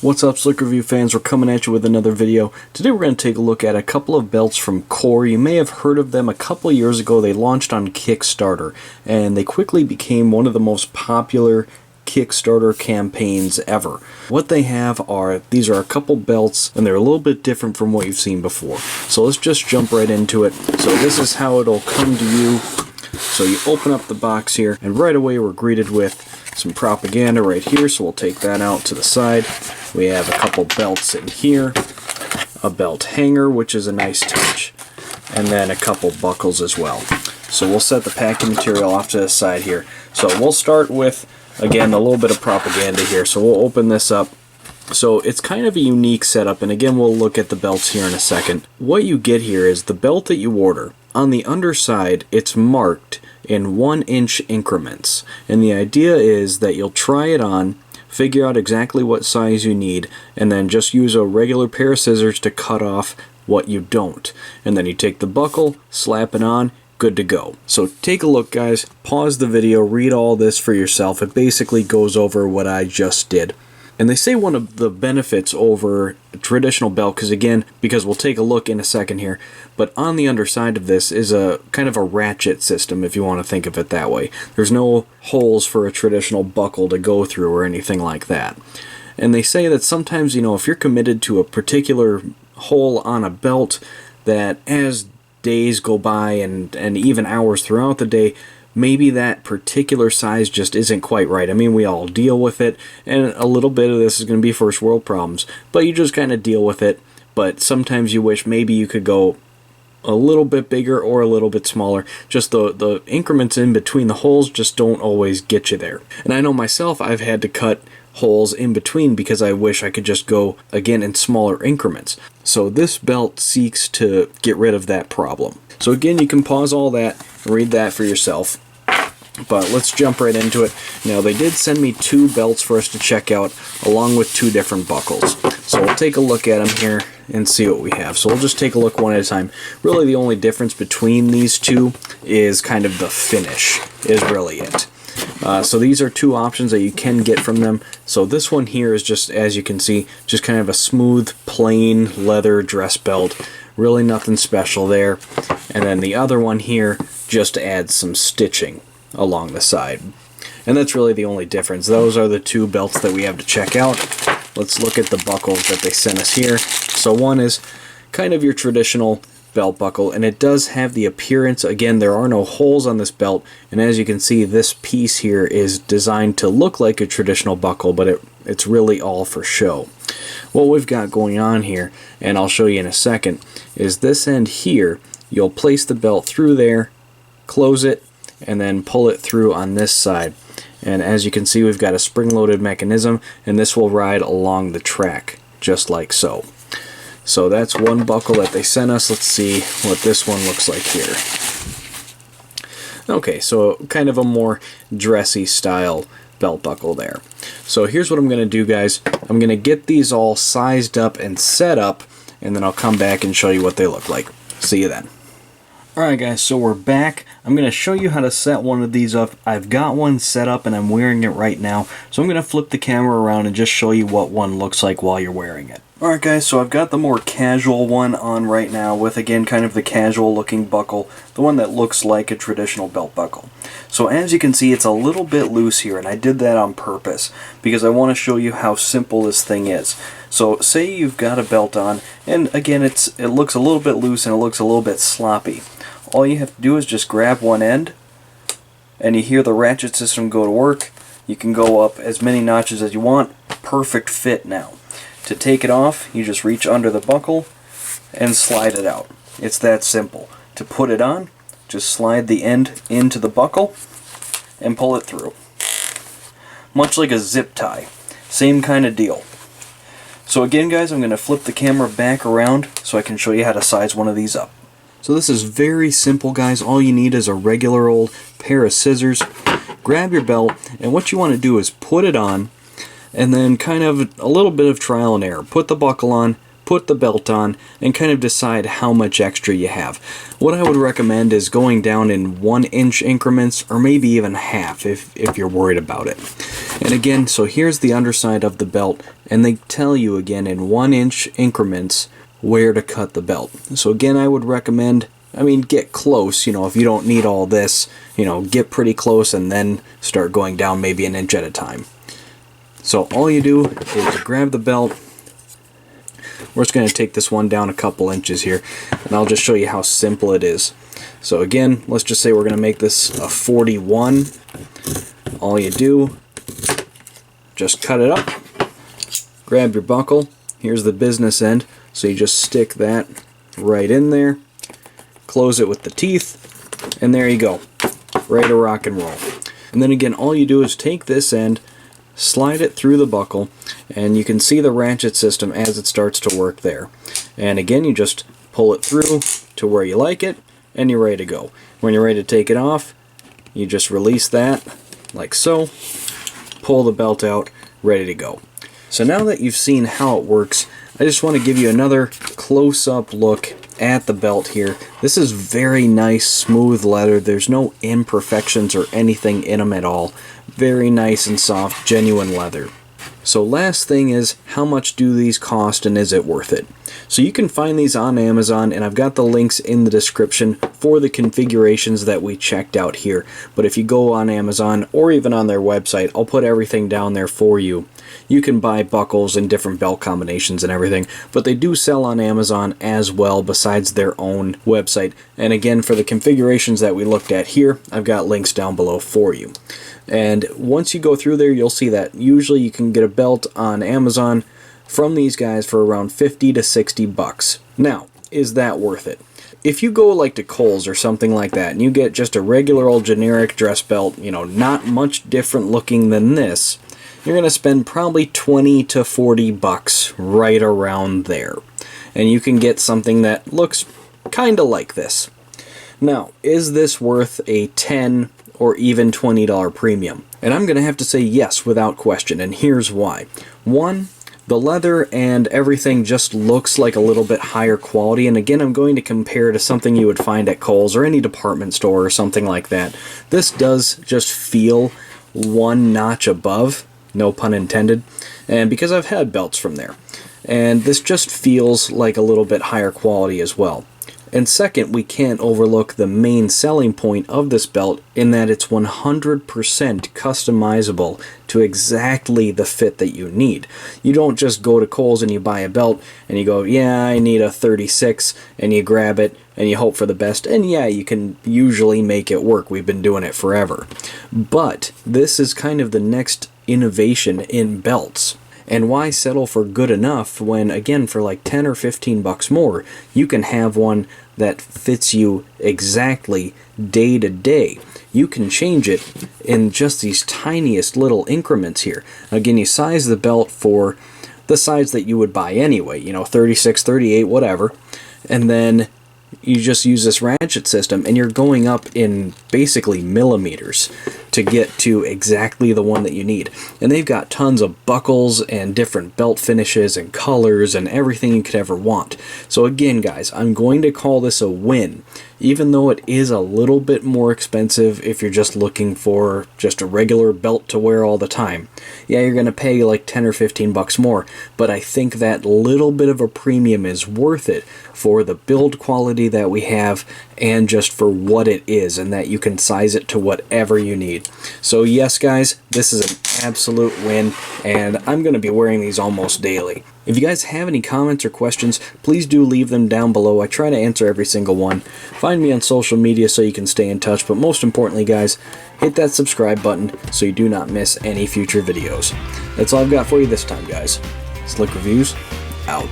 What's up, Slick Review fans? We're coming at you with another video. Today we're going to take a look at a couple of belts from Core. You may have heard of them a couple of years ago. They launched on Kickstarter, and they quickly became one of the most popular Kickstarter campaigns ever. What they have are, these are a couple belts, and they're a little bit different from what you've seen before. So let's just jump right into it. So this is how it'll come to you. So you open up the box here, and right away we're greeted with some propaganda right here, so we'll take that out to the side. We have a couple belts in here, a belt hanger, which is a nice touch, and then a couple buckles as well. So we'll set the packing material off to the side here. So we'll start with, again, a little bit of propaganda here. So we'll open this up. So it's kind of a unique setup, and again, we'll look at the belts here in a second. What you get here is the belt that you order. On the underside, it's marked in 1-inch increments, and the idea is that you'll try it on, figure out exactly what size you need, and then just use a regular pair of scissors to cut off what you don't. And then you take the buckle, slap it on, good to go. So take a look, guys, pause the video, read all this for yourself. It basically goes over what I just did. And they say one of the benefits over a traditional belt, because we'll take a look in a second here, but on the underside of this is a kind of a ratchet system, if you want to think of it that way. There's no holes for a traditional buckle to go through or anything like that. And they say that sometimes, if you're committed to a particular hole on a belt, that as days go by and even hours throughout the day, maybe that particular size just isn't quite right. I mean, we all deal with it, and a little bit of this is going to be first world problems, but you just kind of deal with it. But sometimes you wish maybe you could go a little bit bigger or a little bit smaller. Just the increments in between the holes just don't always get you there. And I know myself, I've had to cut holes in between because I wish I could just go, again, in smaller increments. So this belt seeks to get rid of that problem. So again, you can pause all that and read that for yourself. But let's jump right into it. Now, they did send me 2 belts for us to check out, along with 2 different buckles. So we'll take a look at them here and see what we have. So we'll just take a look one at a time. Really, the only difference between these two is kind of the finish, is really it. So these are 2 options that you can get from them. So this one here is just, as you can see, just kind of a smooth, plain leather dress belt. Really nothing special there. And then the other one here just adds some stitching along the side. And that's really the only difference. Those are the 2 belts that we have to check out. Let's look at the buckles that they sent us here. So one is kind of your traditional belt buckle, and it does have the appearance, again, there are no holes on this belt, and as you can see, this piece here is designed to look like a traditional buckle, but it's really all for show. What we've got going on here, and I'll show you in a second, is this end here, you'll place the belt through there, close it, and then pull it through on this side. And as you can see, we've got a spring-loaded mechanism, and this will ride along the track, just like so. So that's one buckle that they sent us. Let's see what this one looks like here. Okay, so kind of a more dressy style belt buckle there. So here's what I'm going to do, guys. I'm going to get these all sized up and set up, and then I'll come back and show you what they look like. See you then. Alright guys, so we're back. I'm going to show you how to set one of these up. I've got one set up and I'm wearing it right now. So I'm going to flip the camera around and just show you what one looks like while you're wearing it. Alright guys, so I've got the more casual one on right now with, again, kind of the casual looking buckle. The one that looks like a traditional belt buckle. So as you can see, it's a little bit loose here, and I did that on purpose because I want to show you how simple this thing is. So say you've got a belt on, and again, it looks a little bit loose and it looks a little bit sloppy. All you have to do is just grab one end, and you hear the ratchet system go to work. You can go up as many notches as you want. Perfect fit now. To take it off, you just reach under the buckle and slide it out. It's that simple. To put it on, just slide the end into the buckle and pull it through. Much like a zip tie. Same kind of deal. So again, guys, I'm going to flip the camera back around so I can show you how to size one of these up. So this is very simple, guys. All you need is a regular old pair of scissors. Grab your belt, and what you want to do is put it on, and then kind of a little bit of trial and error. Put the buckle on, put the belt on, and kind of decide how much extra you have. What I would recommend is going down in 1-inch increments, or maybe even half if you're worried about it. And again, so here's the underside of the belt, and they tell you again in 1-inch increments where to cut the belt. So again, I would recommend, get close, if you don't need all this, get pretty close and then start going down maybe 1 inch at a time. So all you do is grab the belt. We're just going to take this one down a couple inches here, and I'll just show you how simple it is. So again, let's just say we're going to make this a 41. All you do, just cut it up, grab your buckle. Here's the business end, so you just stick that right in there, close it with the teeth, and there you go, ready to rock and roll. And then again, all you do is take this end, slide it through the buckle, and you can see the ratchet system as it starts to work there. And again, you just pull it through to where you like it, and you're ready to go. When you're ready to take it off, you just release that like so, pull the belt out, ready to go. So now that you've seen how it works, I just want to give you another close-up look at the belt here. This is very nice, smooth leather. There's no imperfections or anything in them at all. Very nice and soft, genuine leather. So last thing is, how much do these cost and is it worth it? So you can find these on Amazon, and I've got the links in the description for the configurations that we checked out here. But if you go on Amazon or even on their website, I'll put everything down there for you. You can buy buckles and different belt combinations and everything, but they do sell on Amazon as well besides their own website. And again, for the configurations that we looked at here, I've got links down below for you. And once you go through there, you'll see that usually you can get a belt on Amazon from these guys for around 50 to 60 bucks. Now, is that worth it? If you go like to Kohl's or something like that and you get just a regular old generic dress belt, not much different looking than this, you're going to spend probably 20 to 40 bucks right around there. And you can get something that looks kind of like this. Now, is this worth a $10 or even $20 premium? And I'm going to have to say yes without question, and here's why. One, the leather and everything just looks like a little bit higher quality, and again, I'm going to compare to something you would find at Kohl's or any department store or something like that. This does just feel one notch above, no pun intended, and because I've had belts from there. And this just feels like a little bit higher quality as well. And second, we can't overlook the main selling point of this belt in that it's 100% customizable to exactly the fit that you need. You don't just go to Kohl's and you buy a belt and you go, yeah, I need a 36, and you grab it and you hope for the best, and yeah, you can usually make it work. We've been doing it forever. But this is kind of the next innovation in belts. And why settle for good enough when, again, for like 10 or 15 bucks more, you can have one that fits you exactly day to day. You can change it in just these tiniest little increments here. Again, you size the belt for the size that you would buy anyway, 36, 38, whatever. And then you just use this ratchet system and you're going up in basically millimeters to get to exactly the one that you need. And they've got tons of buckles and different belt finishes and colors and everything you could ever want. So again, guys, I'm going to call this a win, even though it is a little bit more expensive if you're just looking for just a regular belt to wear all the time. Yeah, you're going to pay like 10 or 15 bucks more, but I think that little bit of a premium is worth it for the build quality that we have and just for what it is, and that you can size it to whatever you need. So yes, guys, this is an absolute win, and I'm going to be wearing these almost daily. If you guys have any comments or questions, please do leave them down below. I try to answer every single one. Find me on social media so you can stay in touch, but most importantly, guys, hit that subscribe button so you do not miss any future videos. That's all I've got for you this time, guys. Slick Reviews, out.